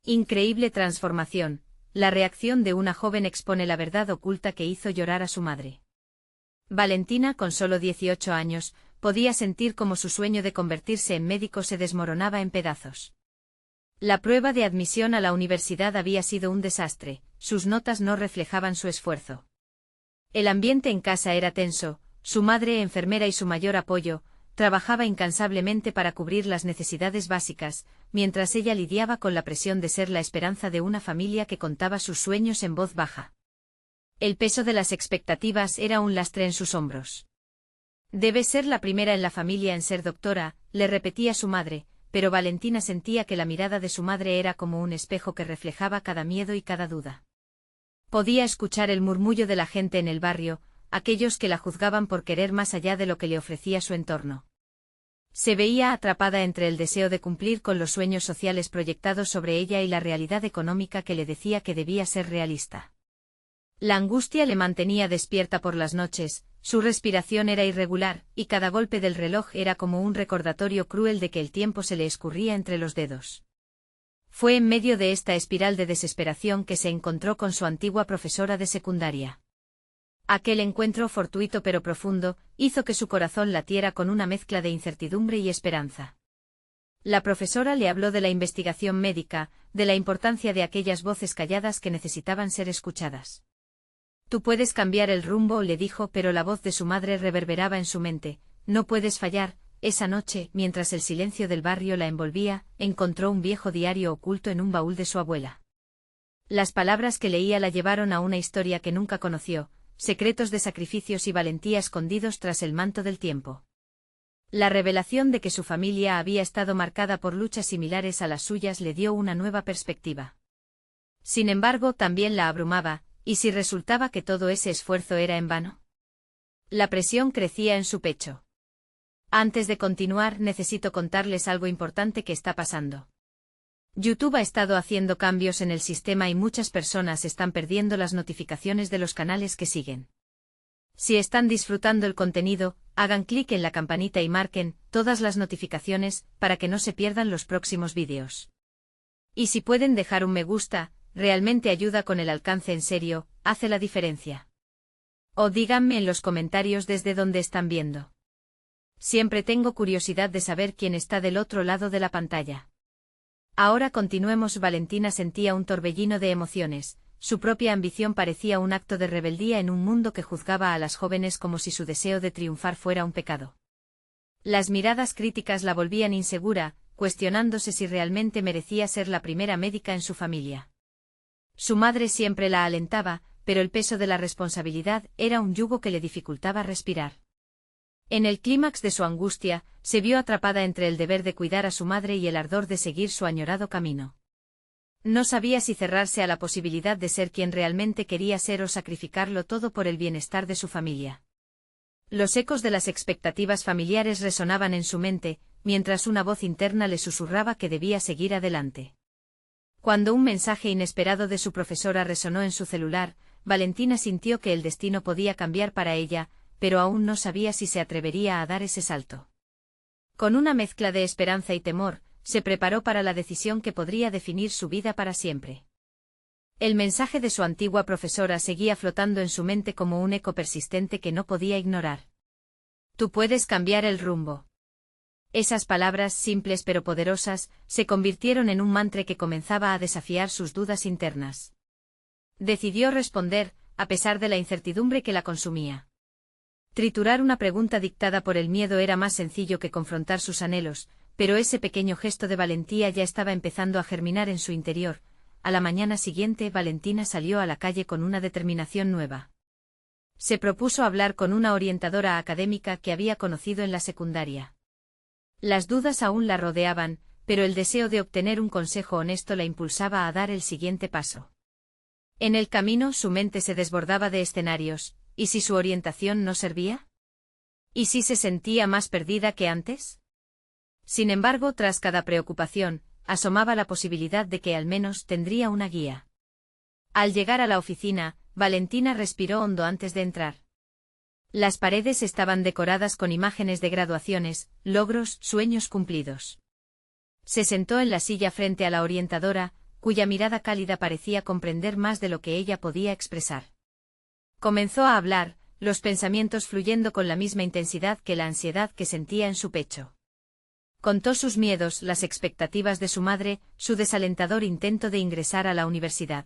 Increíble transformación. La reacción de una joven expone la verdad oculta que hizo llorar a su madre. Valentina, con solo 18 años, podía sentir cómo su sueño de convertirse en médico se desmoronaba en pedazos. La prueba de admisión a la universidad había sido un desastre, sus notas no reflejaban su esfuerzo. El ambiente en casa era tenso, su madre, enfermera y su mayor apoyo, trabajaba incansablemente para cubrir las necesidades básicas, mientras ella lidiaba con la presión de ser la esperanza de una familia que contaba sus sueños en voz baja. El peso de las expectativas era un lastre en sus hombros. Debes ser la primera en la familia en ser doctora, le repetía su madre, pero Valentina sentía que la mirada de su madre era como un espejo que reflejaba cada miedo y cada duda. Podía escuchar el murmullo de la gente en el barrio, aquellos que la juzgaban por querer más allá de lo que le ofrecía su entorno. Se veía atrapada entre el deseo de cumplir con los sueños sociales proyectados sobre ella y la realidad económica que le decía que debía ser realista. La angustia le mantenía despierta por las noches, su respiración era irregular, y cada golpe del reloj era como un recordatorio cruel de que el tiempo se le escurría entre los dedos. Fue en medio de esta espiral de desesperación que se encontró con su antigua profesora de secundaria. Aquel encuentro fortuito pero profundo, hizo que su corazón latiera con una mezcla de incertidumbre y esperanza. La profesora le habló de la investigación médica, de la importancia de aquellas voces calladas que necesitaban ser escuchadas. Tú puedes cambiar el rumbo, le dijo, pero la voz de su madre reverberaba en su mente. No puedes fallar. Esa noche, mientras el silencio del barrio la envolvía, encontró un viejo diario oculto en un baúl de su abuela. Las palabras que leía la llevaron a una historia que nunca conoció, secretos de sacrificios y valentía escondidos tras el manto del tiempo. La revelación de que su familia había estado marcada por luchas similares a las suyas le dio una nueva perspectiva. Sin embargo, también la abrumaba, ¿y si resultaba que todo ese esfuerzo era en vano? La presión crecía en su pecho. Antes de continuar, necesito contarles algo importante que está pasando. YouTube ha estado haciendo cambios en el sistema y muchas personas están perdiendo las notificaciones de los canales que siguen. Si están disfrutando el contenido, hagan clic en la campanita y marquen todas las notificaciones para que no se pierdan los próximos vídeos. Y si pueden dejar un me gusta, realmente ayuda con el alcance, en serio, hace la diferencia. O díganme en los comentarios desde dónde están viendo. Siempre tengo curiosidad de saber quién está del otro lado de la pantalla. Ahora continuemos. Valentina sentía un torbellino de emociones, su propia ambición parecía un acto de rebeldía en un mundo que juzgaba a las jóvenes como si su deseo de triunfar fuera un pecado. Las miradas críticas la volvían insegura, cuestionándose si realmente merecía ser la primera médica en su familia. Su madre siempre la alentaba, pero el peso de la responsabilidad era un yugo que le dificultaba respirar. En el clímax de su angustia, se vio atrapada entre el deber de cuidar a su madre y el ardor de seguir su añorado camino. No sabía si cerrarse a la posibilidad de ser quien realmente quería ser o sacrificarlo todo por el bienestar de su familia. Los ecos de las expectativas familiares resonaban en su mente, mientras una voz interna le susurraba que debía seguir adelante. Cuando un mensaje inesperado de su profesora resonó en su celular, Valentina sintió que el destino podía cambiar para ella, pero aún no sabía si se atrevería a dar ese salto. Con una mezcla de esperanza y temor, se preparó para la decisión que podría definir su vida para siempre. El mensaje de su antigua profesora seguía flotando en su mente como un eco persistente que no podía ignorar. Tú puedes cambiar el rumbo. Esas palabras, simples pero poderosas, se convirtieron en un mantra que comenzaba a desafiar sus dudas internas. Decidió responder, a pesar de la incertidumbre que la consumía. Triturar una pregunta dictada por el miedo era más sencillo que confrontar sus anhelos, pero ese pequeño gesto de valentía ya estaba empezando a germinar en su interior. A la mañana siguiente, Valentina salió a la calle con una determinación nueva. Se propuso hablar con una orientadora académica que había conocido en la secundaria. Las dudas aún la rodeaban, pero el deseo de obtener un consejo honesto la impulsaba a dar el siguiente paso. En el camino, su mente se desbordaba de escenarios. ¿Y si su orientación no servía? ¿Y si se sentía más perdida que antes? Sin embargo, tras cada preocupación, asomaba la posibilidad de que al menos tendría una guía. Al llegar a la oficina, Valentina respiró hondo antes de entrar. Las paredes estaban decoradas con imágenes de graduaciones, logros, sueños cumplidos. Se sentó en la silla frente a la orientadora, cuya mirada cálida parecía comprender más de lo que ella podía expresar. Comenzó a hablar, los pensamientos fluyendo con la misma intensidad que la ansiedad que sentía en su pecho. Contó sus miedos, las expectativas de su madre, su desalentador intento de ingresar a la universidad.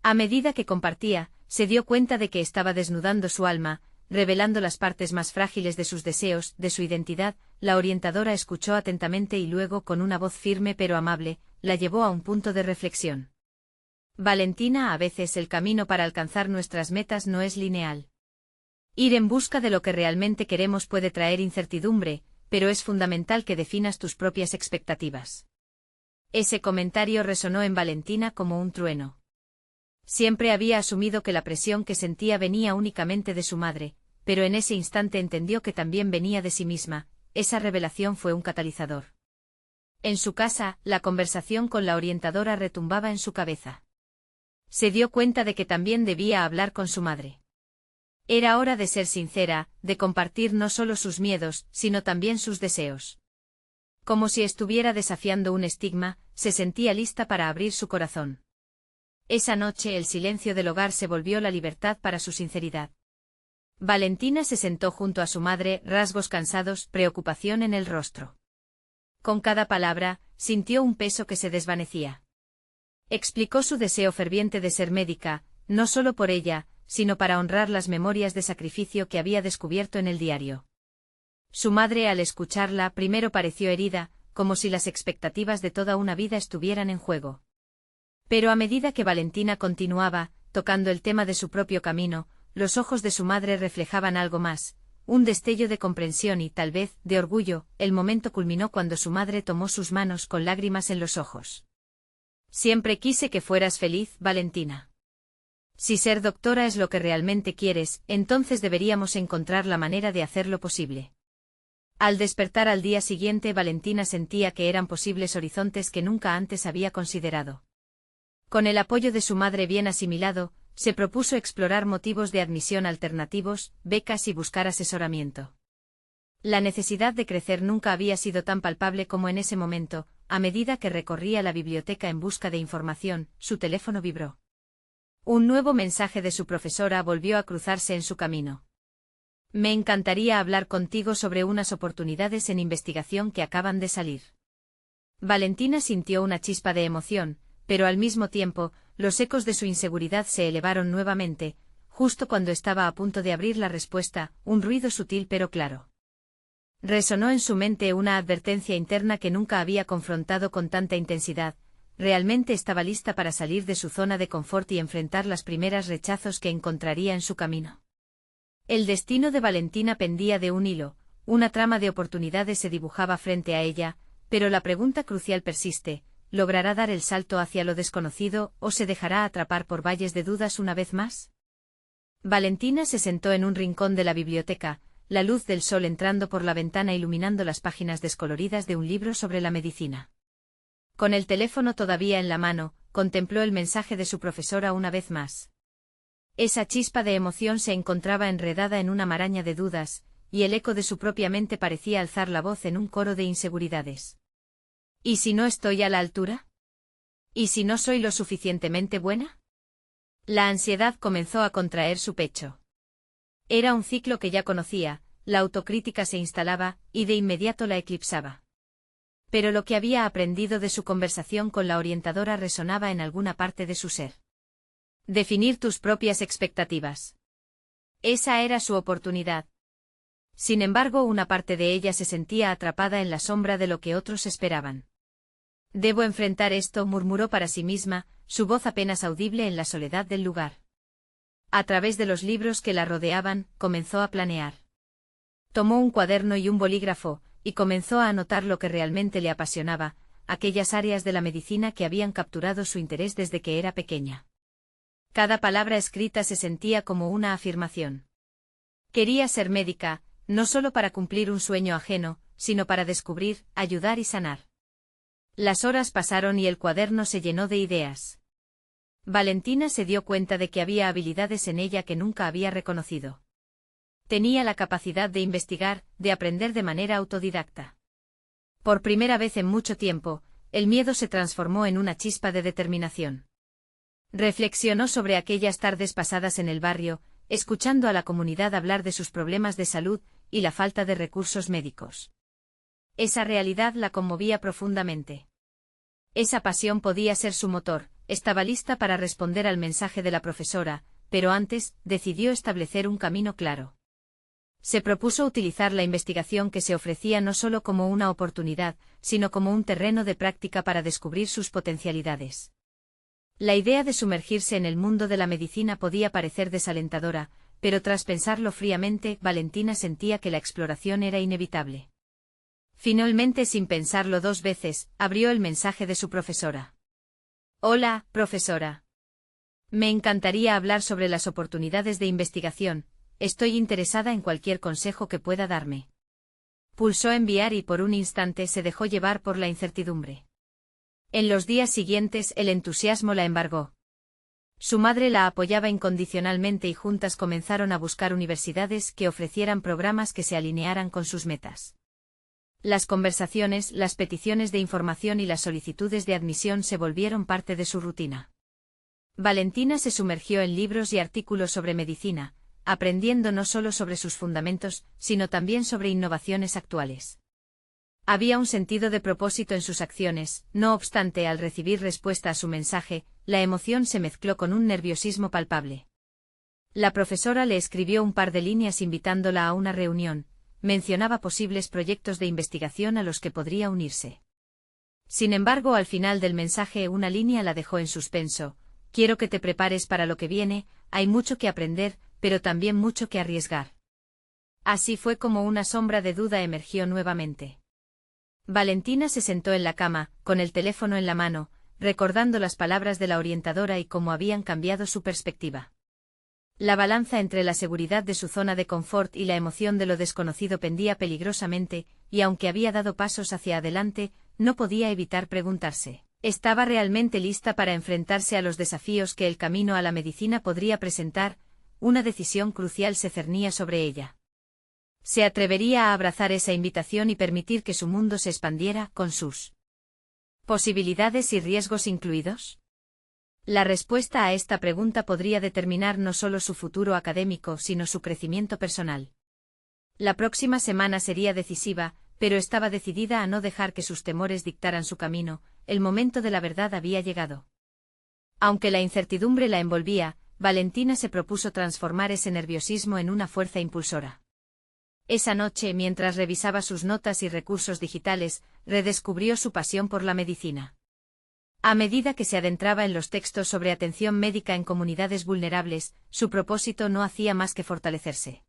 A medida que compartía, se dio cuenta de que estaba desnudando su alma, revelando las partes más frágiles de sus deseos, de su identidad. La orientadora escuchó atentamente y luego, con una voz firme pero amable, la llevó a un punto de reflexión. Valentina, a veces el camino para alcanzar nuestras metas no es lineal. Ir en busca de lo que realmente queremos puede traer incertidumbre, pero es fundamental que definas tus propias expectativas. Ese comentario resonó en Valentina como un trueno. Siempre había asumido que la presión que sentía venía únicamente de su madre, pero en ese instante entendió que también venía de sí misma. Esa revelación fue un catalizador. En su casa, la conversación con la orientadora retumbaba en su cabeza. Se dio cuenta de que también debía hablar con su madre. Era hora de ser sincera, de compartir no solo sus miedos, sino también sus deseos. Como si estuviera desafiando un estigma, se sentía lista para abrir su corazón. Esa noche el silencio del hogar se volvió la libertad para su sinceridad. Valentina se sentó junto a su madre, rasgos cansados, preocupación en el rostro. Con cada palabra, sintió un peso que se desvanecía. Explicó su deseo ferviente de ser médica, no solo por ella, sino para honrar las memorias de sacrificio que había descubierto en el diario. Su madre, al escucharla, primero pareció herida, como si las expectativas de toda una vida estuvieran en juego. Pero a medida que Valentina continuaba, tocando el tema de su propio camino, los ojos de su madre reflejaban algo más, un destello de comprensión y, tal vez, de orgullo. El momento culminó cuando su madre tomó sus manos con lágrimas en los ojos. Siempre quise que fueras feliz, Valentina. Si ser doctora es lo que realmente quieres, entonces deberíamos encontrar la manera de hacerlo posible. Al despertar al día siguiente, Valentina sentía que eran posibles horizontes que nunca antes había considerado. Con el apoyo de su madre bien asimilado, se propuso explorar motivos de admisión alternativos, becas y buscar asesoramiento. La necesidad de crecer nunca había sido tan palpable como en ese momento. A medida que recorría la biblioteca en busca de información, su teléfono vibró. Un nuevo mensaje de su profesora volvió a cruzarse en su camino. Me encantaría hablar contigo sobre unas oportunidades en investigación que acaban de salir. Valentina sintió una chispa de emoción, pero al mismo tiempo, los ecos de su inseguridad se elevaron nuevamente. Justo cuando estaba a punto de abrir la respuesta, un ruido sutil pero claro. Resonó en su mente una advertencia interna que nunca había confrontado con tanta intensidad. Realmente estaba lista para salir de su zona de confort y enfrentar los primeros rechazos que encontraría en su camino. El destino de Valentina pendía de un hilo, una trama de oportunidades se dibujaba frente a ella, pero la pregunta crucial persiste: ¿logrará dar el salto hacia lo desconocido o se dejará atrapar por valles de dudas una vez más? Valentina se sentó en un rincón de la biblioteca, la luz del sol entrando por la ventana iluminando las páginas descoloridas de un libro sobre la medicina. Con el teléfono todavía en la mano, contempló el mensaje de su profesora una vez más. Esa chispa de emoción se encontraba enredada en una maraña de dudas, y el eco de su propia mente parecía alzar la voz en un coro de inseguridades. ¿Y si no estoy a la altura? ¿Y si no soy lo suficientemente buena? La ansiedad comenzó a contraer su pecho. Era un ciclo que ya conocía, la autocrítica se instalaba, y de inmediato la eclipsaba. Pero lo que había aprendido de su conversación con la orientadora resonaba en alguna parte de su ser. Definir tus propias expectativas. Esa era su oportunidad. Sin embargo, una parte de ella se sentía atrapada en la sombra de lo que otros esperaban. Debo enfrentar esto, murmuró para sí misma, su voz apenas audible en la soledad del lugar. A través de los libros que la rodeaban, comenzó a planear. Tomó un cuaderno y un bolígrafo, y comenzó a anotar lo que realmente le apasionaba, aquellas áreas de la medicina que habían capturado su interés desde que era pequeña. Cada palabra escrita se sentía como una afirmación. Quería ser médica, no solo para cumplir un sueño ajeno, sino para descubrir, ayudar y sanar. Las horas pasaron y el cuaderno se llenó de ideas. Valentina se dio cuenta de que había habilidades en ella que nunca había reconocido. Tenía la capacidad de investigar, de aprender de manera autodidacta. Por primera vez en mucho tiempo, el miedo se transformó en una chispa de determinación. Reflexionó sobre aquellas tardes pasadas en el barrio, escuchando a la comunidad hablar de sus problemas de salud y la falta de recursos médicos. Esa realidad la conmovía profundamente. Esa pasión podía ser su motor, estaba lista para responder al mensaje de la profesora, pero antes, decidió establecer un camino claro. Se propuso utilizar la investigación que se ofrecía no solo como una oportunidad, sino como un terreno de práctica para descubrir sus potencialidades. La idea de sumergirse en el mundo de la medicina podía parecer desalentadora, pero tras pensarlo fríamente, Valentina sentía que la exploración era inevitable. Finalmente, sin pensarlo dos veces, abrió el mensaje de su profesora. Hola, profesora. Me encantaría hablar sobre las oportunidades de investigación, estoy interesada en cualquier consejo que pueda darme. Pulsó enviar y por un instante se dejó llevar por la incertidumbre. En los días siguientes el entusiasmo la embargó. Su madre la apoyaba incondicionalmente y juntas comenzaron a buscar universidades que ofrecieran programas que se alinearan con sus metas. Las conversaciones, las peticiones de información y las solicitudes de admisión se volvieron parte de su rutina. Valentina se sumergió en libros y artículos sobre medicina, aprendiendo no solo sobre sus fundamentos, sino también sobre innovaciones actuales. Había un sentido de propósito en sus acciones, no obstante, al recibir respuesta a su mensaje, la emoción se mezcló con un nerviosismo palpable. La profesora le escribió un par de líneas invitándola a una reunión, mencionaba posibles proyectos de investigación a los que podría unirse. Sin embargo, al final del mensaje una línea la dejó en suspenso: quiero que te prepares para lo que viene, hay mucho que aprender, pero también mucho que arriesgar. Así fue como una sombra de duda emergió nuevamente. Valentina se sentó en la cama, con el teléfono en la mano, recordando las palabras de la orientadora y cómo habían cambiado su perspectiva. La balanza entre la seguridad de su zona de confort y la emoción de lo desconocido pendía peligrosamente, y aunque había dado pasos hacia adelante, no podía evitar preguntarse: ¿estaba realmente lista para enfrentarse a los desafíos que el camino a la medicina podría presentar? Una decisión crucial se cernía sobre ella. ¿Se atrevería a abrazar esa invitación y permitir que su mundo se expandiera, con sus posibilidades y riesgos incluidos? La respuesta a esta pregunta podría determinar no solo su futuro académico, sino su crecimiento personal. La próxima semana sería decisiva, pero estaba decidida a no dejar que sus temores dictaran su camino. El momento de la verdad había llegado. Aunque la incertidumbre la envolvía, Valentina se propuso transformar ese nerviosismo en una fuerza impulsora. Esa noche, mientras revisaba sus notas y recursos digitales, redescubrió su pasión por la medicina. A medida que se adentraba en los textos sobre atención médica en comunidades vulnerables, su propósito no hacía más que fortalecerse.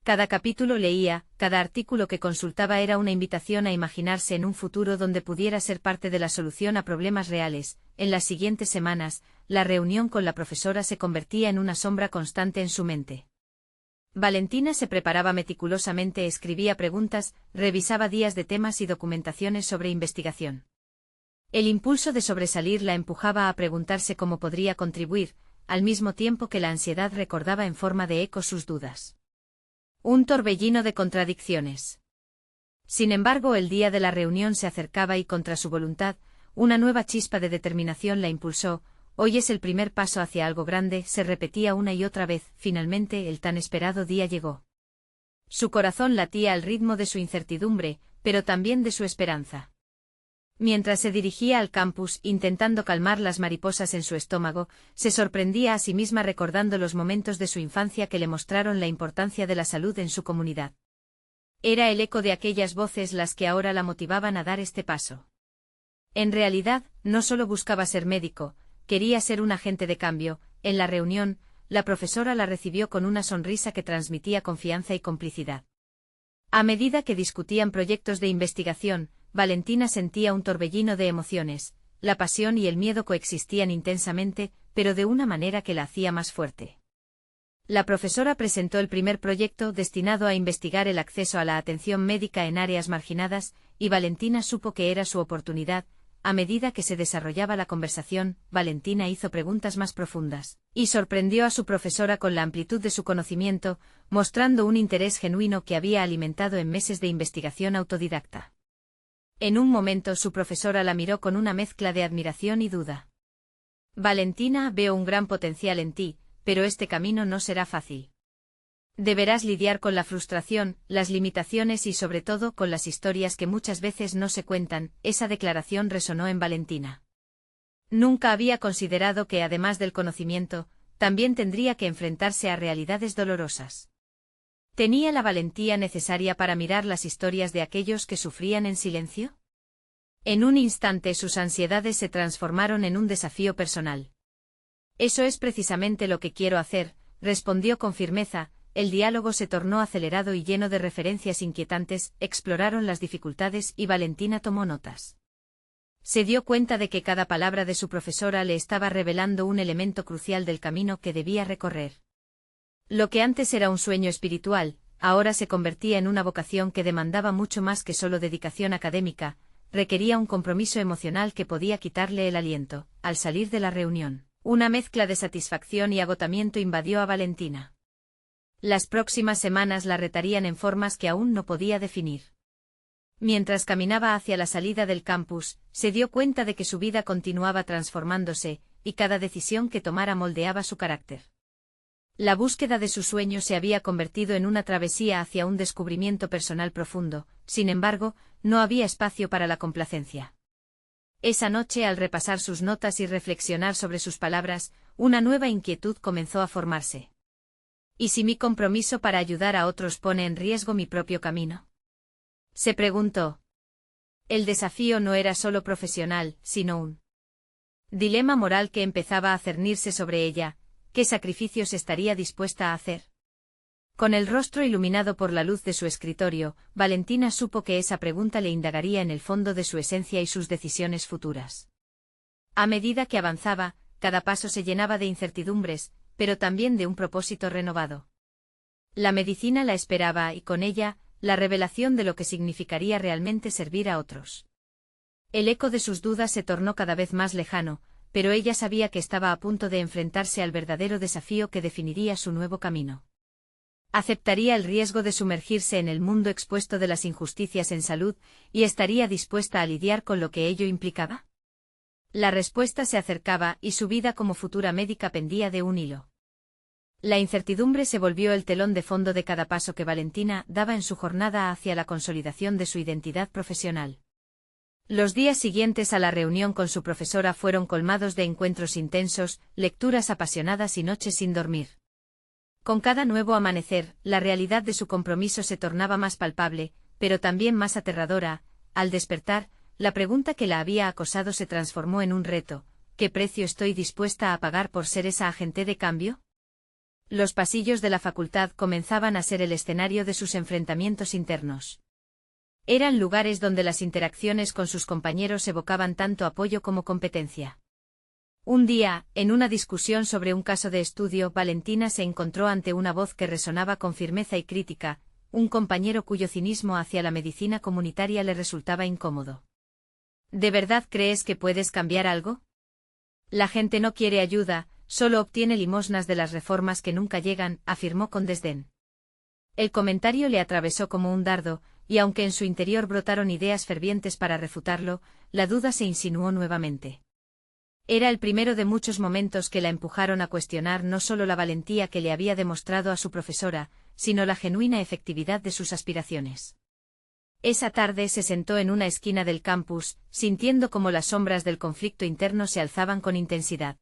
Cada capítulo leía, cada artículo que consultaba era una invitación a imaginarse en un futuro donde pudiera ser parte de la solución a problemas reales. En las siguientes semanas, la reunión con la profesora se convertía en una sombra constante en su mente. Valentina se preparaba meticulosamente, escribía preguntas, revisaba días de temas y documentaciones sobre investigación. El impulso de sobresalir la empujaba a preguntarse cómo podría contribuir, al mismo tiempo que la ansiedad recordaba en forma de eco sus dudas. Un torbellino de contradicciones. Sin embargo, el día de la reunión se acercaba y, contra su voluntad, una nueva chispa de determinación la impulsó. Hoy es el primer paso hacia algo grande, se repetía una y otra vez. Finalmente, el tan esperado día llegó. Su corazón latía al ritmo de su incertidumbre, pero también de su esperanza. Mientras se dirigía al campus, intentando calmar las mariposas en su estómago, se sorprendía a sí misma recordando los momentos de su infancia que le mostraron la importancia de la salud en su comunidad. Era el eco de aquellas voces las que ahora la motivaban a dar este paso. En realidad, no solo buscaba ser médico, quería ser un agente de cambio. En la reunión, la profesora la recibió con una sonrisa que transmitía confianza y complicidad. A medida que discutían proyectos de investigación, Valentina sentía un torbellino de emociones. La pasión y el miedo coexistían intensamente, pero de una manera que la hacía más fuerte. La profesora presentó el primer proyecto destinado a investigar el acceso a la atención médica en áreas marginadas, y Valentina supo que era su oportunidad. A medida que se desarrollaba la conversación, Valentina hizo preguntas más profundas, y sorprendió a su profesora con la amplitud de su conocimiento, mostrando un interés genuino que había alimentado en meses de investigación autodidacta. En un momento su profesora la miró con una mezcla de admiración y duda. Valentina, veo un gran potencial en ti, pero este camino no será fácil. Deberás lidiar con la frustración, las limitaciones y sobre todo con las historias que muchas veces no se cuentan. Esa declaración resonó en Valentina. Nunca había considerado que además del conocimiento, también tendría que enfrentarse a realidades dolorosas. ¿Tenía la valentía necesaria para mirar las historias de aquellos que sufrían en silencio? En un instante sus ansiedades se transformaron en un desafío personal. Eso es precisamente lo que quiero hacer, respondió con firmeza. El diálogo se tornó acelerado y lleno de referencias inquietantes, exploraron las dificultades y Valentina tomó notas. Se dio cuenta de que cada palabra de su profesora le estaba revelando un elemento crucial del camino que debía recorrer. Lo que antes era un sueño espiritual, ahora se convertía en una vocación que demandaba mucho más que solo dedicación académica, requería un compromiso emocional que podía quitarle el aliento. Al salir de la reunión, una mezcla de satisfacción y agotamiento invadió a Valentina. Las próximas semanas la retarían en formas que aún no podía definir. Mientras caminaba hacia la salida del campus, se dio cuenta de que su vida continuaba transformándose, y cada decisión que tomara moldeaba su carácter. La búsqueda de su sueño se había convertido en una travesía hacia un descubrimiento personal profundo, sin embargo, no había espacio para la complacencia. Esa noche, al repasar sus notas y reflexionar sobre sus palabras, una nueva inquietud comenzó a formarse. ¿Y si mi compromiso para ayudar a otros pone en riesgo mi propio camino? Se preguntó. El desafío no era solo profesional, sino un dilema moral que empezaba a cernirse sobre ella. ¿Qué sacrificios estaría dispuesta a hacer? Con el rostro iluminado por la luz de su escritorio, Valentina supo que esa pregunta le indagaría en el fondo de su esencia y sus decisiones futuras. A medida que avanzaba, cada paso se llenaba de incertidumbres, pero también de un propósito renovado. La medicina la esperaba y con ella, la revelación de lo que significaría realmente servir a otros. El eco de sus dudas se tornó cada vez más lejano, pero ella sabía que estaba a punto de enfrentarse al verdadero desafío que definiría su nuevo camino. ¿Aceptaría el riesgo de sumergirse en el mundo expuesto de las injusticias en salud y estaría dispuesta a lidiar con lo que ello implicaba? La respuesta se acercaba y su vida como futura médica pendía de un hilo. La incertidumbre se volvió el telón de fondo de cada paso que Valentina daba en su jornada hacia la consolidación de su identidad profesional. Los días siguientes a la reunión con su profesora fueron colmados de encuentros intensos, lecturas apasionadas y noches sin dormir. Con cada nuevo amanecer, la realidad de su compromiso se tornaba más palpable, pero también más aterradora. Al despertar, la pregunta que la había acosado se transformó en un reto: ¿qué precio estoy dispuesta a pagar por ser esa agente de cambio? Los pasillos de la facultad comenzaban a ser el escenario de sus enfrentamientos internos. Eran lugares donde las interacciones con sus compañeros evocaban tanto apoyo como competencia. Un día, en una discusión sobre un caso de estudio, Valentina se encontró ante una voz que resonaba con firmeza y crítica, un compañero cuyo cinismo hacia la medicina comunitaria le resultaba incómodo. ¿De verdad crees que puedes cambiar algo? La gente no quiere ayuda, solo obtiene limosnas de las reformas que nunca llegan, afirmó con desdén. El comentario le atravesó como un dardo, y aunque en su interior brotaron ideas fervientes para refutarlo, la duda se insinuó nuevamente. Era el primero de muchos momentos que la empujaron a cuestionar no solo la valentía que le había demostrado a su profesora, sino la genuina efectividad de sus aspiraciones. Esa tarde se sentó en una esquina del campus, sintiendo cómo las sombras del conflicto interno se alzaban con intensidad.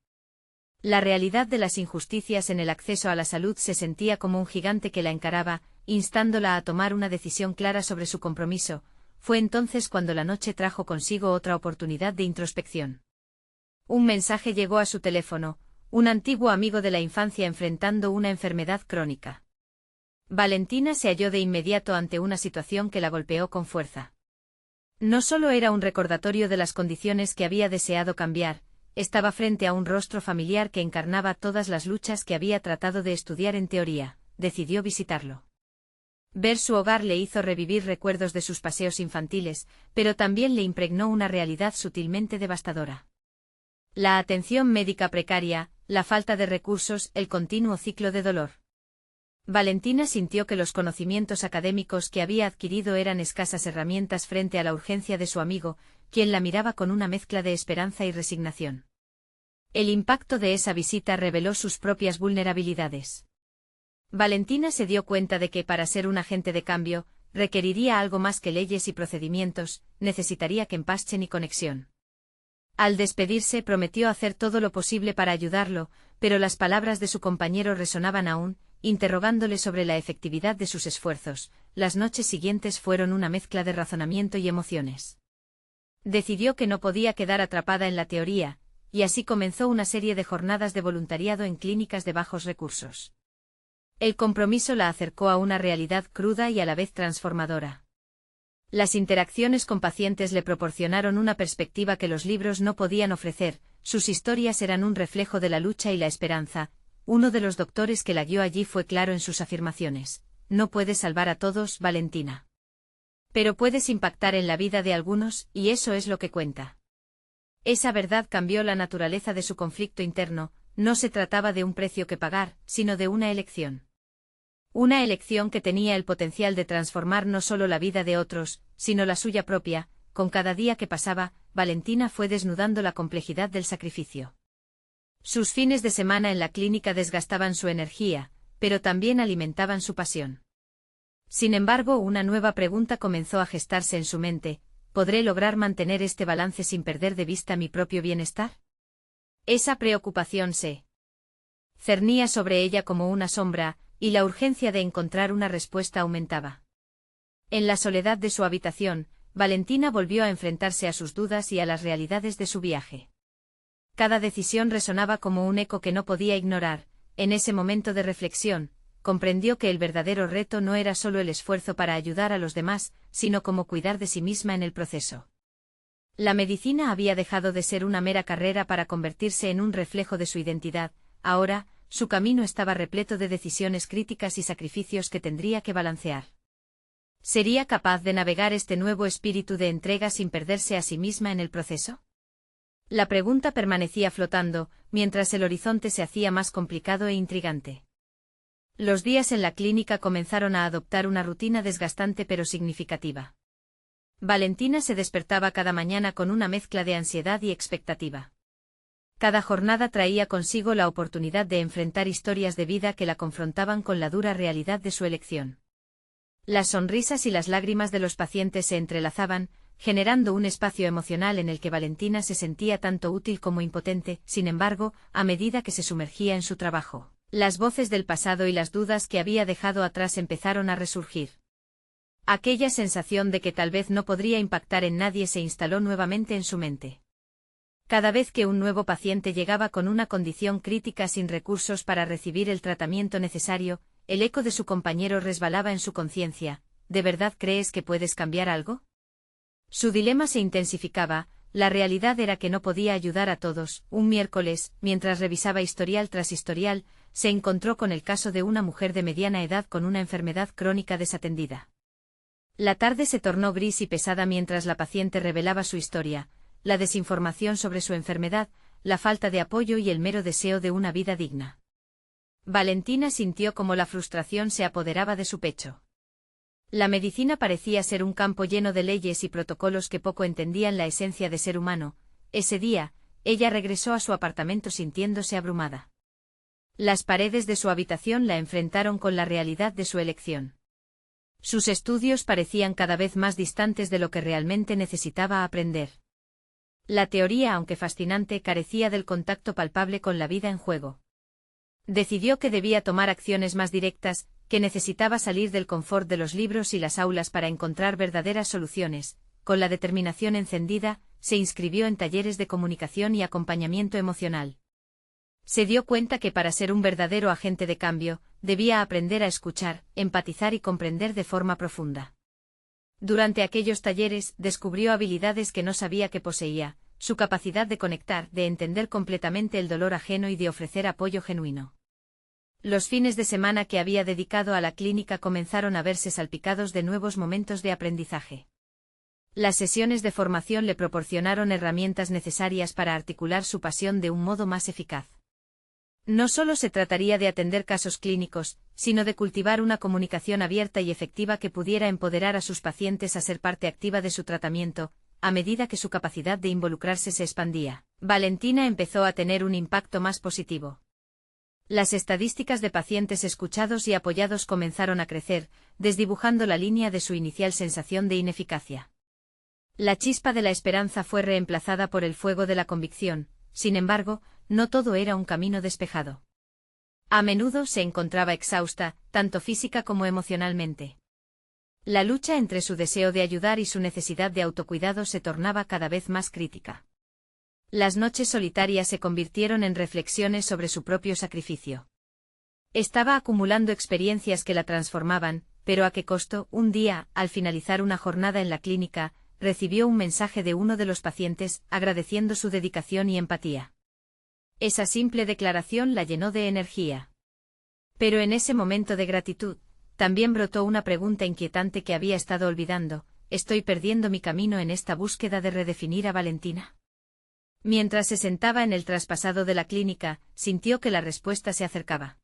La realidad de las injusticias en el acceso a la salud se sentía como un gigante que la encaraba, instándola a tomar una decisión clara sobre su compromiso. Fue entonces cuando la noche trajo consigo otra oportunidad de introspección. Un mensaje llegó a su teléfono, un antiguo amigo de la infancia enfrentando una enfermedad crónica. Valentina se halló de inmediato ante una situación que la golpeó con fuerza. No solo era un recordatorio de las condiciones que había deseado cambiar, estaba frente a un rostro familiar que encarnaba todas las luchas que había tratado de estudiar en teoría. Decidió visitarlo. Ver su hogar le hizo revivir recuerdos de sus paseos infantiles, pero también le impregnó una realidad sutilmente devastadora. La atención médica precaria, la falta de recursos, el continuo ciclo de dolor. Valentina sintió que los conocimientos académicos que había adquirido eran escasas herramientas frente a la urgencia de su amigo, quien la miraba con una mezcla de esperanza y resignación. El impacto de esa visita reveló sus propias vulnerabilidades. Valentina se dio cuenta de que para ser un agente de cambio, requeriría algo más que leyes y procedimientos, necesitaría que empaschen y conexión. Al despedirse prometió hacer todo lo posible para ayudarlo, pero las palabras de su compañero resonaban aún, interrogándole sobre la efectividad de sus esfuerzos. Las noches siguientes fueron una mezcla de razonamiento y emociones. Decidió que no podía quedar atrapada en la teoría, y así comenzó una serie de jornadas de voluntariado en clínicas de bajos recursos. El compromiso la acercó a una realidad cruda y a la vez transformadora. Las interacciones con pacientes le proporcionaron una perspectiva que los libros no podían ofrecer, sus historias eran un reflejo de la lucha y la esperanza. Uno de los doctores que la guió allí fue claro en sus afirmaciones: no puedes salvar a todos, Valentina. Pero puedes impactar en la vida de algunos, y eso es lo que cuenta. Esa verdad cambió la naturaleza de su conflicto interno, no se trataba de un precio que pagar, sino de una elección. Una elección que tenía el potencial de transformar no solo la vida de otros, sino la suya propia. Con cada día que pasaba, Valentina fue desnudando la complejidad del sacrificio. Sus fines de semana en la clínica desgastaban su energía, pero también alimentaban su pasión. Sin embargo, una nueva pregunta comenzó a gestarse en su mente: ¿podré lograr mantener este balance sin perder de vista mi propio bienestar? Esa preocupación se cernía sobre ella como una sombra, y la urgencia de encontrar una respuesta aumentaba. En la soledad de su habitación, Valentina volvió a enfrentarse a sus dudas y a las realidades de su viaje. Cada decisión resonaba como un eco que no podía ignorar. En ese momento de reflexión, comprendió que el verdadero reto no era solo el esfuerzo para ayudar a los demás, sino cómo cuidar de sí misma en el proceso. La medicina había dejado de ser una mera carrera para convertirse en un reflejo de su identidad. Ahora, su camino estaba repleto de decisiones críticas y sacrificios que tendría que balancear. ¿Sería capaz de navegar este nuevo espíritu de entrega sin perderse a sí misma en el proceso? La pregunta permanecía flotando, mientras el horizonte se hacía más complicado e intrigante. Los días en la clínica comenzaron a adoptar una rutina desgastante pero significativa. Valentina se despertaba cada mañana con una mezcla de ansiedad y expectativa. Cada jornada traía consigo la oportunidad de enfrentar historias de vida que la confrontaban con la dura realidad de su elección. Las sonrisas y las lágrimas de los pacientes se entrelazaban, generando un espacio emocional en el que Valentina se sentía tanto útil como impotente. Sin embargo, a medida que se sumergía en su trabajo, las voces del pasado y las dudas que había dejado atrás empezaron a resurgir. Aquella sensación de que tal vez no podría impactar en nadie se instaló nuevamente en su mente. Cada vez que un nuevo paciente llegaba con una condición crítica sin recursos para recibir el tratamiento necesario, el eco de su compañero resbalaba en su conciencia: ¿de verdad crees que puedes cambiar algo? Su dilema se intensificaba. La realidad era que no podía ayudar a todos. Un miércoles, mientras revisaba historial tras historial, se encontró con el caso de una mujer de mediana edad con una enfermedad crónica desatendida. La tarde se tornó gris y pesada mientras la paciente revelaba su historia: la desinformación sobre su enfermedad, la falta de apoyo y el mero deseo de una vida digna. Valentina sintió como la frustración se apoderaba de su pecho. La medicina parecía ser un campo lleno de leyes y protocolos que poco entendían la esencia de ser humano. Ese día, ella regresó a su apartamento sintiéndose abrumada. Las paredes de su habitación la enfrentaron con la realidad de su elección. Sus estudios parecían cada vez más distantes de lo que realmente necesitaba aprender. La teoría, aunque fascinante, carecía del contacto palpable con la vida en juego. Decidió que debía tomar acciones más directas, que necesitaba salir del confort de los libros y las aulas para encontrar verdaderas soluciones. Con la determinación encendida, se inscribió en talleres de comunicación y acompañamiento emocional. Se dio cuenta que para ser un verdadero agente de cambio, debía aprender a escuchar, empatizar y comprender de forma profunda. Durante aquellos talleres, descubrió habilidades que no sabía que poseía: su capacidad de conectar, de entender completamente el dolor ajeno y de ofrecer apoyo genuino. Los fines de semana que había dedicado a la clínica comenzaron a verse salpicados de nuevos momentos de aprendizaje. Las sesiones de formación le proporcionaron herramientas necesarias para articular su pasión de un modo más eficaz. No solo se trataría de atender casos clínicos, sino de cultivar una comunicación abierta y efectiva que pudiera empoderar a sus pacientes a ser parte activa de su tratamiento, a medida que su capacidad de involucrarse se expandía. Valentina empezó a tener un impacto más positivo. Las estadísticas de pacientes escuchados y apoyados comenzaron a crecer, desdibujando la línea de su inicial sensación de ineficacia. La chispa de la esperanza fue reemplazada por el fuego de la convicción. Sin embargo, no todo era un camino despejado. A menudo se encontraba exhausta, tanto física como emocionalmente. La lucha entre su deseo de ayudar y su necesidad de autocuidado se tornaba cada vez más crítica. Las noches solitarias se convirtieron en reflexiones sobre su propio sacrificio. Estaba acumulando experiencias que la transformaban, pero ¿a qué costo? Un día, al finalizar una jornada en la clínica, recibió un mensaje de uno de los pacientes, agradeciendo su dedicación y empatía. Esa simple declaración la llenó de energía. Pero en ese momento de gratitud, también brotó una pregunta inquietante que había estado olvidando: ¿estoy perdiendo mi camino en esta búsqueda de redefinir a Valentina? Mientras se sentaba en el traspasado de la clínica, sintió que la respuesta se acercaba.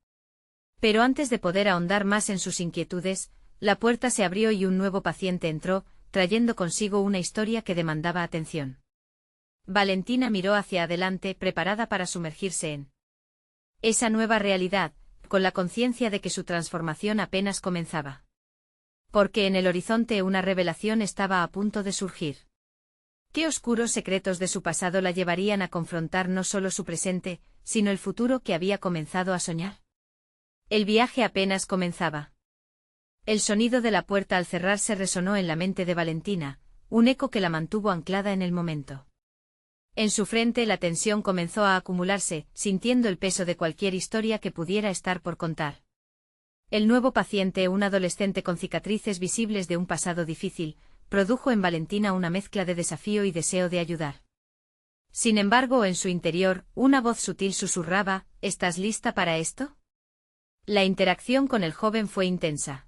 Pero antes de poder ahondar más en sus inquietudes, la puerta se abrió y un nuevo paciente entró, trayendo consigo una historia que demandaba atención. Valentina miró hacia adelante, preparada para sumergirse en esa nueva realidad, con la conciencia de que su transformación apenas comenzaba. Porque en el horizonte una revelación estaba a punto de surgir. ¿Qué oscuros secretos de su pasado la llevarían a confrontar no solo su presente, sino el futuro que había comenzado a soñar? El viaje apenas comenzaba. El sonido de la puerta al cerrarse resonó en la mente de Valentina, un eco que la mantuvo anclada en el momento. En su frente la tensión comenzó a acumularse, sintiendo el peso de cualquier historia que pudiera estar por contar. El nuevo paciente, un adolescente con cicatrices visibles de un pasado difícil, produjo en Valentina una mezcla de desafío y deseo de ayudar. Sin embargo, en su interior, una voz sutil susurraba: ¿estás lista para esto? La interacción con el joven fue intensa.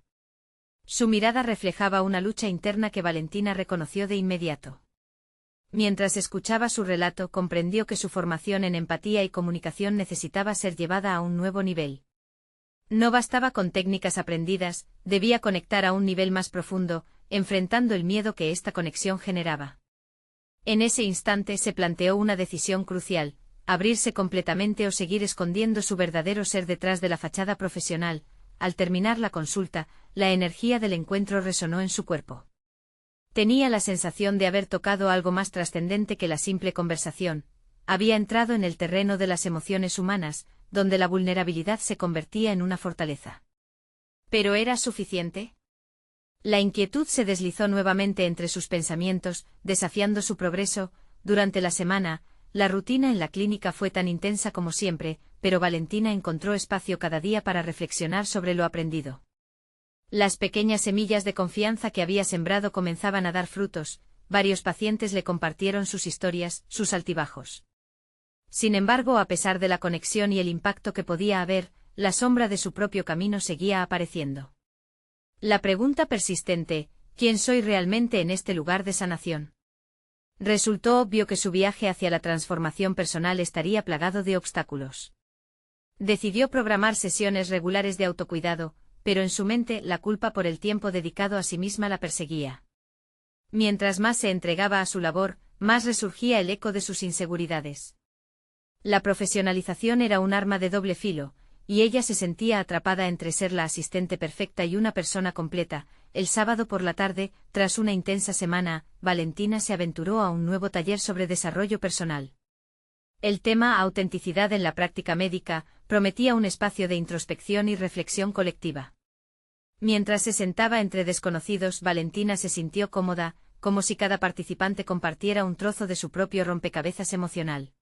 Su mirada reflejaba una lucha interna que Valentina reconoció de inmediato. Mientras escuchaba su relato, comprendió que su formación en empatía y comunicación necesitaba ser llevada a un nuevo nivel. No bastaba con técnicas aprendidas, debía conectar a un nivel más profundo, enfrentando el miedo que esta conexión generaba. En ese instante se planteó una decisión crucial: abrirse completamente o seguir escondiendo su verdadero ser detrás de la fachada profesional. Al terminar la consulta, la energía del encuentro resonó en su cuerpo. Tenía la sensación de haber tocado algo más trascendente que la simple conversación. Había entrado en el terreno de las emociones humanas, donde la vulnerabilidad se convertía en una fortaleza. ¿Pero era suficiente? La inquietud se deslizó nuevamente entre sus pensamientos, desafiando su progreso. Durante la semana, la rutina en la clínica fue tan intensa como siempre, pero Valentina encontró espacio cada día para reflexionar sobre lo aprendido. Las pequeñas semillas de confianza que había sembrado comenzaban a dar frutos. Varios pacientes le compartieron sus historias, sus altibajos. Sin embargo, a pesar de la conexión y el impacto que podía haber, la sombra de su propio camino seguía apareciendo. La pregunta persistente: ¿quién soy realmente en este lugar de sanación? Resultó obvio que su viaje hacia la transformación personal estaría plagado de obstáculos. Decidió programar sesiones regulares de autocuidado, pero en su mente la culpa por el tiempo dedicado a sí misma la perseguía. Mientras más se entregaba a su labor, más resurgía el eco de sus inseguridades. La profesionalización era un arma de doble filo, y ella se sentía atrapada entre ser la asistente perfecta y una persona completa. El sábado por la tarde, tras una intensa semana, Valentina se aventuró a un nuevo taller sobre desarrollo personal. El tema autenticidad en la práctica médica prometía un espacio de introspección y reflexión colectiva. Mientras se sentaba entre desconocidos, Valentina se sintió cómoda, como si cada participante compartiera un trozo de su propio rompecabezas emocional.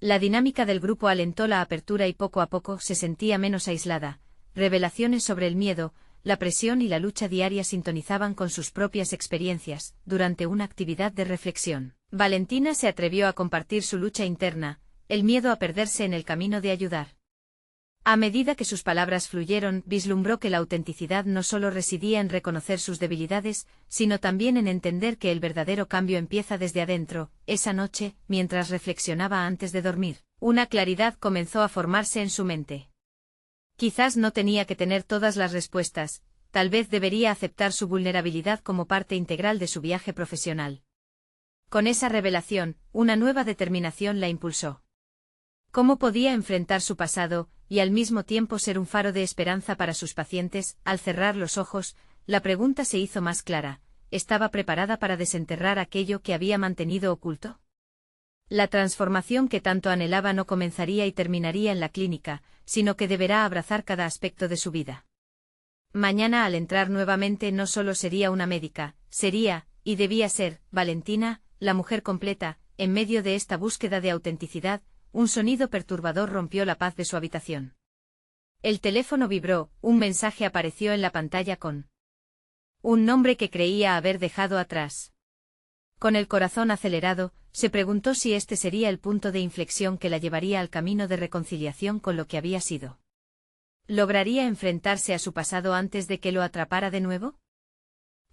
La dinámica del grupo alentó la apertura y poco a poco se sentía menos aislada. Revelaciones sobre el miedo, la presión y la lucha diaria sintonizaban con sus propias experiencias. Durante una actividad de reflexión, Valentina se atrevió a compartir su lucha interna, el miedo a perderse en el camino de ayudar. A medida que sus palabras fluyeron, vislumbró que la autenticidad no solo residía en reconocer sus debilidades, sino también en entender que el verdadero cambio empieza desde adentro. Esa noche, mientras reflexionaba antes de dormir, Una claridad comenzó a formarse en su mente. Quizás no tenía que tener todas las respuestas, tal vez debería aceptar su vulnerabilidad como parte integral de su viaje profesional. Con esa revelación, una nueva determinación la impulsó. ¿Cómo podía enfrentar su pasado, y al mismo tiempo ser un faro de esperanza para sus pacientes? Al cerrar los ojos, la pregunta se hizo más clara: ¿estaba preparada para desenterrar aquello que había mantenido oculto? La transformación que tanto anhelaba no comenzaría y terminaría en la clínica, sino que deberá abrazar cada aspecto de su vida. Mañana, al entrar nuevamente, no solo sería una médica, sería, y debía ser, Valentina, la mujer completa. En medio de esta búsqueda de autenticidad, un sonido perturbador rompió la paz de su habitación. El teléfono vibró, un mensaje apareció en la pantalla con un nombre que creía haber dejado atrás. Con el corazón acelerado, se preguntó si este sería el punto de inflexión que la llevaría al camino de reconciliación con lo que había sido. ¿Lograría enfrentarse a su pasado antes de que lo atrapara de nuevo?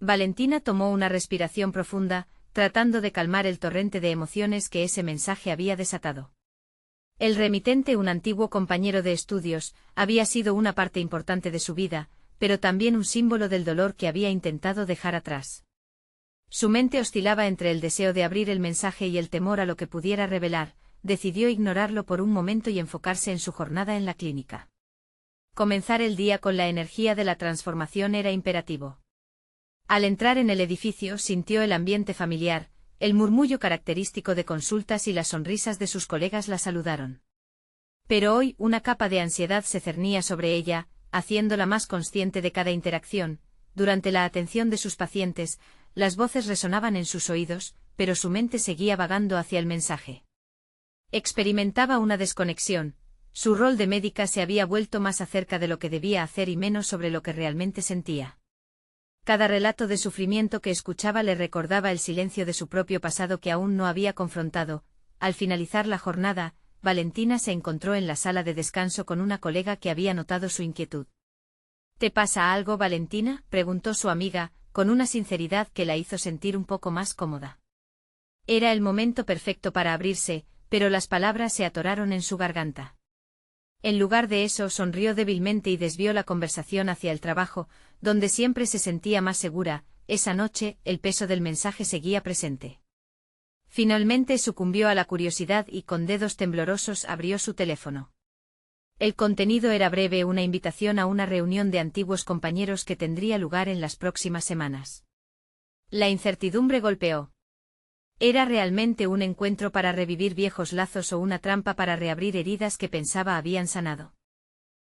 Valentina tomó una respiración profunda, tratando de calmar el torrente de emociones que ese mensaje había desatado. El remitente, un antiguo compañero de estudios, había sido una parte importante de su vida, pero también un símbolo del dolor que había intentado dejar atrás. Su mente oscilaba entre el deseo de abrir el mensaje y el temor a lo que pudiera revelar. Decidió ignorarlo por un momento y enfocarse en su jornada en la clínica. Comenzar el día con la energía de la transformación era imperativo. Al entrar en el edificio, sintió el ambiente familiar, el murmullo característico de consultas y las sonrisas de sus colegas la saludaron. Pero hoy una capa de ansiedad se cernía sobre ella, haciéndola más consciente de cada interacción. Durante la atención de sus pacientes, las voces resonaban en sus oídos, pero su mente seguía vagando hacia el mensaje. Experimentaba una desconexión. Su rol de médica se había vuelto más acerca de lo que debía hacer y menos sobre lo que realmente sentía. Cada relato de sufrimiento que escuchaba le recordaba el silencio de su propio pasado que aún no había confrontado. Al finalizar la jornada, Valentina se encontró en la sala de descanso con una colega que había notado su inquietud. ¿Te pasa algo, Valentina?, preguntó su amiga, con una sinceridad que la hizo sentir un poco más cómoda. Era el momento perfecto para abrirse, pero las palabras se atoraron en su garganta. En lugar de eso, sonrió débilmente y desvió la conversación hacia el trabajo, donde siempre se sentía más segura. Esa noche, el peso del mensaje seguía presente. Finalmente sucumbió a la curiosidad y con dedos temblorosos abrió su teléfono. El contenido era breve: una invitación a una reunión de antiguos compañeros que tendría lugar en las próximas semanas. La incertidumbre golpeó. ¿Era realmente un encuentro para revivir viejos lazos o una trampa para reabrir heridas que pensaba habían sanado?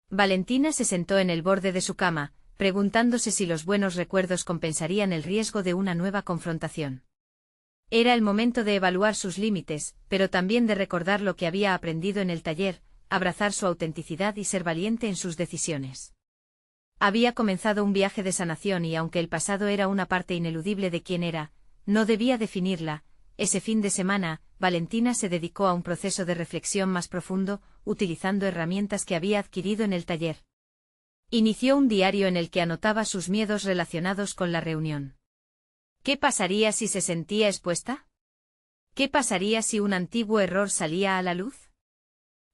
Valentina se sentó en el borde de su cama, preguntándose si los buenos recuerdos compensarían el riesgo de una nueva confrontación. Era el momento de evaluar sus límites, pero también de recordar lo que había aprendido en el taller, abrazar su autenticidad y ser valiente en sus decisiones. Había comenzado un viaje de sanación y aunque el pasado era una parte ineludible de quién era, no debía definirla. Ese fin de semana, Valentina se dedicó a un proceso de reflexión más profundo, utilizando herramientas que había adquirido en el taller. Inició un diario en el que anotaba sus miedos relacionados con la reunión. ¿Qué pasaría si se sentía expuesta? ¿Qué pasaría si un antiguo error salía a la luz?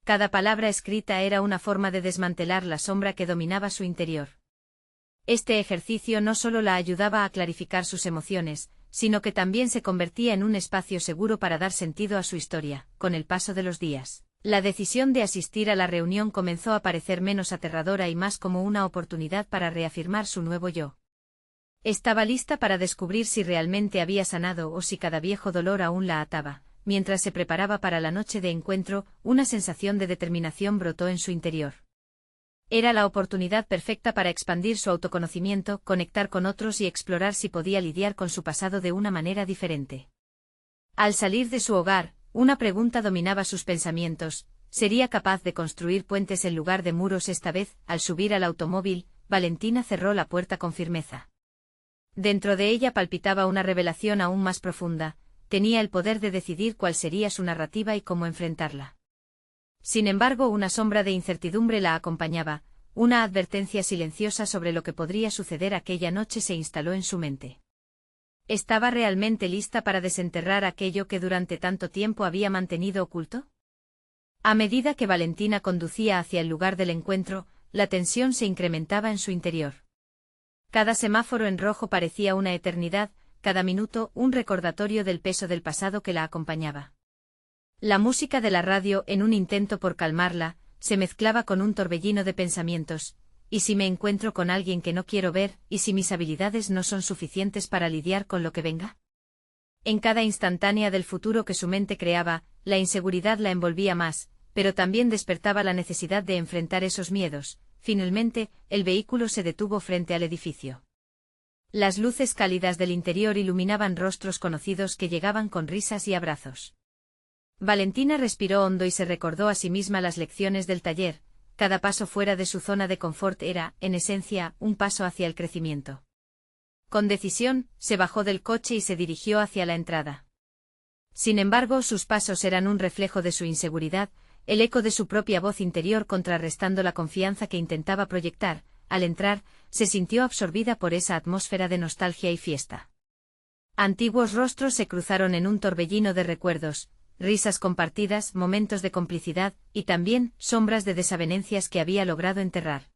Cada palabra escrita era una forma de desmantelar la sombra que dominaba su interior. Este ejercicio no solo la ayudaba a clarificar sus emociones, sino que también se convertía en un espacio seguro para dar sentido a su historia. Con el paso de los días, la decisión de asistir a la reunión comenzó a parecer menos aterradora y más como una oportunidad para reafirmar su nuevo yo. Estaba lista para descubrir si realmente había sanado o si cada viejo dolor aún la ataba. Mientras se preparaba para la noche de encuentro, una sensación de determinación brotó en su interior. Era la oportunidad perfecta para expandir su autoconocimiento, conectar con otros y explorar si podía lidiar con su pasado de una manera diferente. Al salir de su hogar, una pregunta dominaba sus pensamientos: ¿sería capaz de construir puentes en lugar de muros esta vez? Al subir al automóvil, Valentina cerró la puerta con firmeza. Dentro de ella palpitaba una revelación aún más profunda: tenía el poder de decidir cuál sería su narrativa y cómo enfrentarla. Sin embargo, una sombra de incertidumbre la acompañaba, una advertencia silenciosa sobre lo que podría suceder aquella noche se instaló en su mente. ¿Estaba realmente lista para desenterrar aquello que durante tanto tiempo había mantenido oculto? A medida que Valentina conducía hacia el lugar del encuentro, la tensión se incrementaba en su interior. Cada semáforo en rojo parecía una eternidad, cada minuto un recordatorio del peso del pasado que la acompañaba. La música de la radio, en un intento por calmarla, se mezclaba con un torbellino de pensamientos. ¿Y si me encuentro con alguien que no quiero ver, y si mis habilidades no son suficientes para lidiar con lo que venga? En cada instantánea del futuro que su mente creaba, la inseguridad la envolvía más, pero también despertaba la necesidad de enfrentar esos miedos. Finalmente, el vehículo se detuvo frente al edificio. Las luces cálidas del interior iluminaban rostros conocidos que llegaban con risas y abrazos. Valentina respiró hondo y se recordó a sí misma las lecciones del taller. Cada paso fuera de su zona de confort era, en esencia, un paso hacia el crecimiento. Con decisión, se bajó del coche y se dirigió hacia la entrada. Sin embargo, sus pasos eran un reflejo de su inseguridad, el eco de su propia voz interior contrarrestando la confianza que intentaba proyectar. Al entrar, se sintió absorbida por esa atmósfera de nostalgia y fiesta. Antiguos rostros se cruzaron en un torbellino de recuerdos, risas compartidas, momentos de complicidad, y también sombras de desavenencias que había logrado enterrar.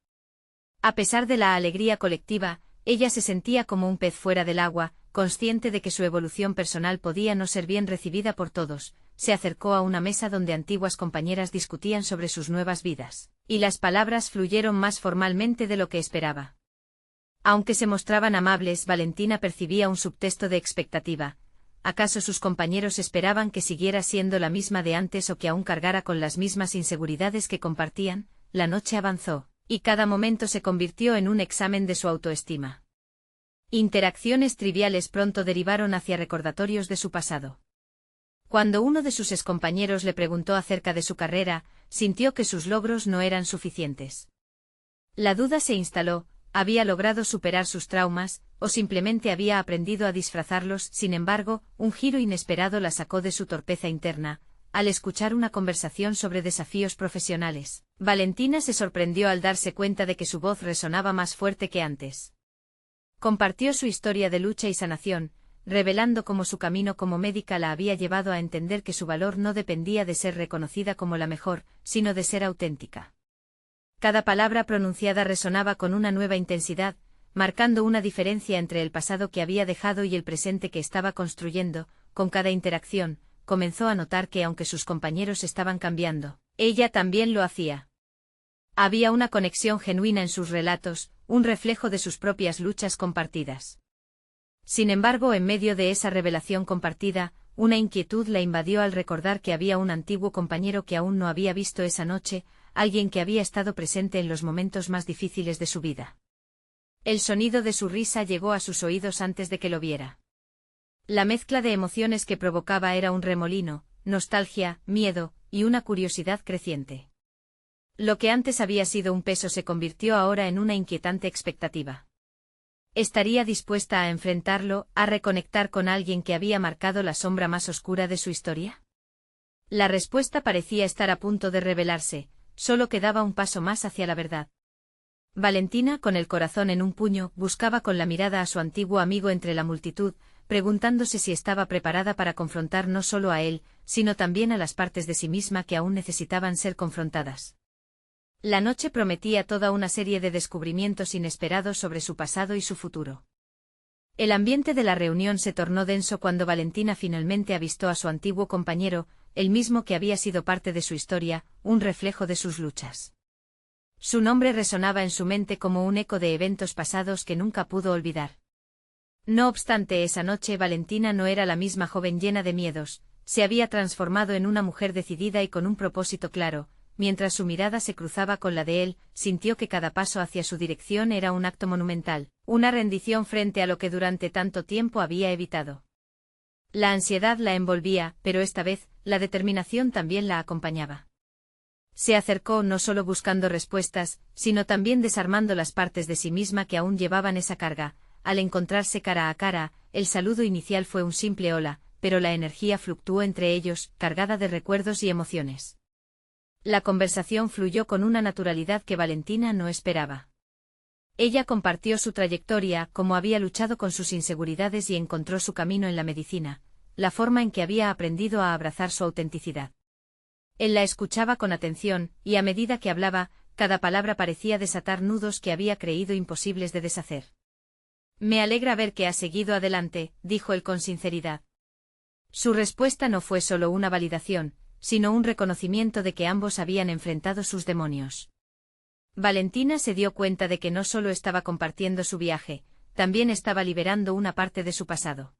A pesar de la alegría colectiva, ella se sentía como un pez fuera del agua, consciente de que su evolución personal podía no ser bien recibida por todos. Se acercó a una mesa donde antiguas compañeras discutían sobre sus nuevas vidas, y las palabras fluyeron más formalmente de lo que esperaba. Aunque se mostraban amables, Valentina percibía un subtexto de expectativa. ¿Acaso sus compañeros esperaban que siguiera siendo la misma de antes o que aún cargara con las mismas inseguridades que compartían? La noche avanzó, y cada momento se convirtió en un examen de su autoestima. Interacciones triviales pronto derivaron hacia recordatorios de su pasado. Cuando uno de sus excompañeros le preguntó acerca de su carrera, sintió que sus logros no eran suficientes. La duda se instaló, ¿había logrado superar sus traumas, o simplemente había aprendido a disfrazarlos? Sin embargo, un giro inesperado la sacó de su torpeza interna. Al escuchar una conversación sobre desafíos profesionales, Valentina se sorprendió al darse cuenta de que su voz resonaba más fuerte que antes. Compartió su historia de lucha y sanación, revelando cómo su camino como médica la había llevado a entender que su valor no dependía de ser reconocida como la mejor, sino de ser auténtica. Cada palabra pronunciada resonaba con una nueva intensidad, marcando una diferencia entre el pasado que había dejado y el presente que estaba construyendo. Con cada interacción, comenzó a notar que aunque sus compañeros estaban cambiando, ella también lo hacía. Había una conexión genuina en sus relatos, un reflejo de sus propias luchas compartidas. Sin embargo, en medio de esa revelación compartida, una inquietud la invadió al recordar que había un antiguo compañero que aún no había visto esa noche, alguien que había estado presente en los momentos más difíciles de su vida. El sonido de su risa llegó a sus oídos antes de que lo viera. La mezcla de emociones que provocaba era un remolino, nostalgia, miedo, y una curiosidad creciente. Lo que antes había sido un peso se convirtió ahora en una inquietante expectativa. ¿Estaría dispuesta a enfrentarlo, a reconectar con alguien que había marcado la sombra más oscura de su historia? La respuesta parecía estar a punto de revelarse, solo quedaba un paso más hacia la verdad. Valentina, con el corazón en un puño, buscaba con la mirada a su antiguo amigo entre la multitud, preguntándose si estaba preparada para confrontar no solo a él, sino también a las partes de sí misma que aún necesitaban ser confrontadas. La noche prometía toda una serie de descubrimientos inesperados sobre su pasado y su futuro. El ambiente de la reunión se tornó denso cuando Valentina finalmente avistó a su antiguo compañero, el mismo que había sido parte de su historia, un reflejo de sus luchas. Su nombre resonaba en su mente como un eco de eventos pasados que nunca pudo olvidar. No obstante, esa noche Valentina no era la misma joven llena de miedos, se había transformado en una mujer decidida y con un propósito claro. Mientras su mirada se cruzaba con la de él, sintió que cada paso hacia su dirección era un acto monumental, una rendición frente a lo que durante tanto tiempo había evitado. La ansiedad la envolvía, pero esta vez, la determinación también la acompañaba. Se acercó no solo buscando respuestas, sino también desarmando las partes de sí misma que aún llevaban esa carga. Al encontrarse cara a cara, el saludo inicial fue un simple hola, pero la energía fluctuó entre ellos, cargada de recuerdos y emociones. La conversación fluyó con una naturalidad que Valentina no esperaba. Ella compartió su trayectoria, cómo había luchado con sus inseguridades y encontró su camino en la medicina, la forma en que había aprendido a abrazar su autenticidad. Él la escuchaba con atención, y a medida que hablaba, cada palabra parecía desatar nudos que había creído imposibles de deshacer. Me alegra ver que ha seguido adelante, dijo él con sinceridad. Su respuesta no fue solo una validación, sino un reconocimiento de que ambos habían enfrentado sus demonios. Valentina se dio cuenta de que no solo estaba compartiendo su viaje, también estaba liberando una parte de su pasado.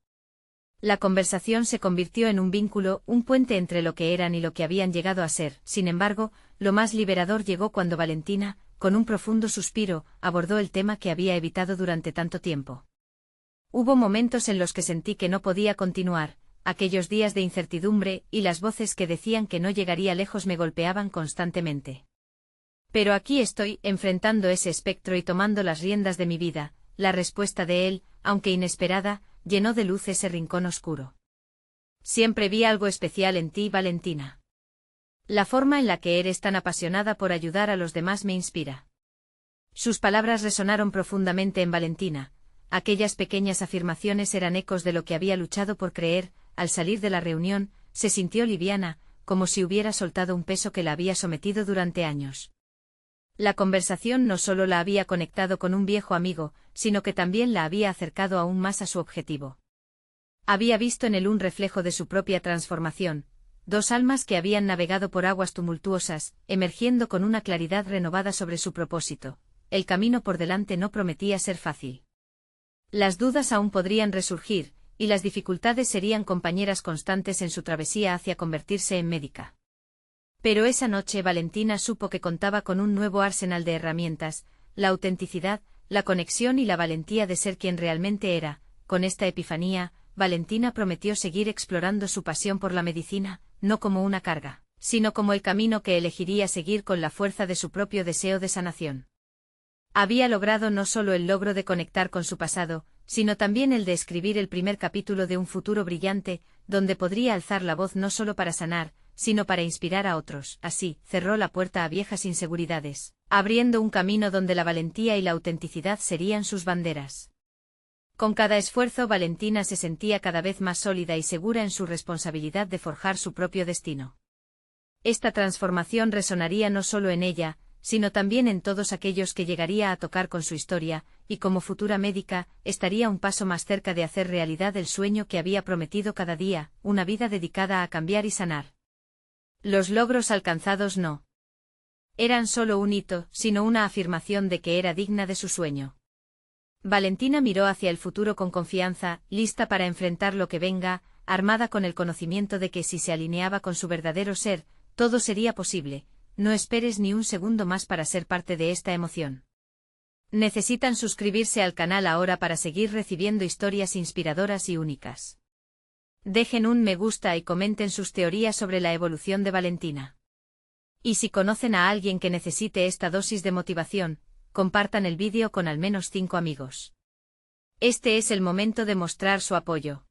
La conversación se convirtió en un vínculo, un puente entre lo que eran y lo que habían llegado a ser. Sin embargo, lo más liberador llegó cuando Valentina, con un profundo suspiro, abordó el tema que había evitado durante tanto tiempo. Hubo momentos en los que sentí que no podía continuar, aquellos días de incertidumbre y las voces que decían que no llegaría lejos me golpeaban constantemente. Pero aquí estoy, enfrentando ese espectro y tomando las riendas de mi vida. La respuesta de él, aunque inesperada, llenó de luz ese rincón oscuro. Siempre vi algo especial en ti, Valentina. La forma en la que eres tan apasionada por ayudar a los demás me inspira. Sus palabras resonaron profundamente en Valentina. Aquellas pequeñas afirmaciones eran ecos de lo que había luchado por creer. Al salir de la reunión, se sintió liviana, como si hubiera soltado un peso que la había sometido durante años. La conversación no solo la había conectado con un viejo amigo, sino que también la había acercado aún más a su objetivo. Había visto en él un reflejo de su propia transformación, dos almas que habían navegado por aguas tumultuosas, emergiendo con una claridad renovada sobre su propósito. El camino por delante no prometía ser fácil. Las dudas aún podrían resurgir, y las dificultades serían compañeras constantes en su travesía hacia convertirse en médica. Pero esa noche Valentina supo que contaba con un nuevo arsenal de herramientas, la autenticidad, la conexión y la valentía de ser quien realmente era. Con esta epifanía, Valentina prometió seguir explorando su pasión por la medicina, no como una carga, sino como el camino que elegiría seguir con la fuerza de su propio deseo de sanación. Había logrado no solo el logro de conectar con su pasado, sino también el de escribir el primer capítulo de un futuro brillante, donde podría alzar la voz no solo para sanar, sino para inspirar a otros. Así, cerró la puerta a viejas inseguridades, abriendo un camino donde la valentía y la autenticidad serían sus banderas. Con cada esfuerzo Valentina se sentía cada vez más sólida y segura en su responsabilidad de forjar su propio destino. Esta transformación resonaría no solo en ella, sino también en todos aquellos que llegaría a tocar con su historia, y como futura médica, estaría un paso más cerca de hacer realidad el sueño que había prometido cada día, una vida dedicada a cambiar y sanar. Los logros alcanzados no eran solo un hito, sino una afirmación de que era digna de su sueño. Valentina miró hacia el futuro con confianza, lista para enfrentar lo que venga, armada con el conocimiento de que si se alineaba con su verdadero ser, todo sería posible. No esperes ni un segundo más para ser parte de esta emoción. Necesitan suscribirse al canal ahora para seguir recibiendo historias inspiradoras y únicas. Dejen un me gusta y comenten sus teorías sobre la evolución de Valentina. Y si conocen a alguien que necesite esta dosis de motivación, compartan el vídeo con al menos 5 amigos. Este es el momento de mostrar su apoyo.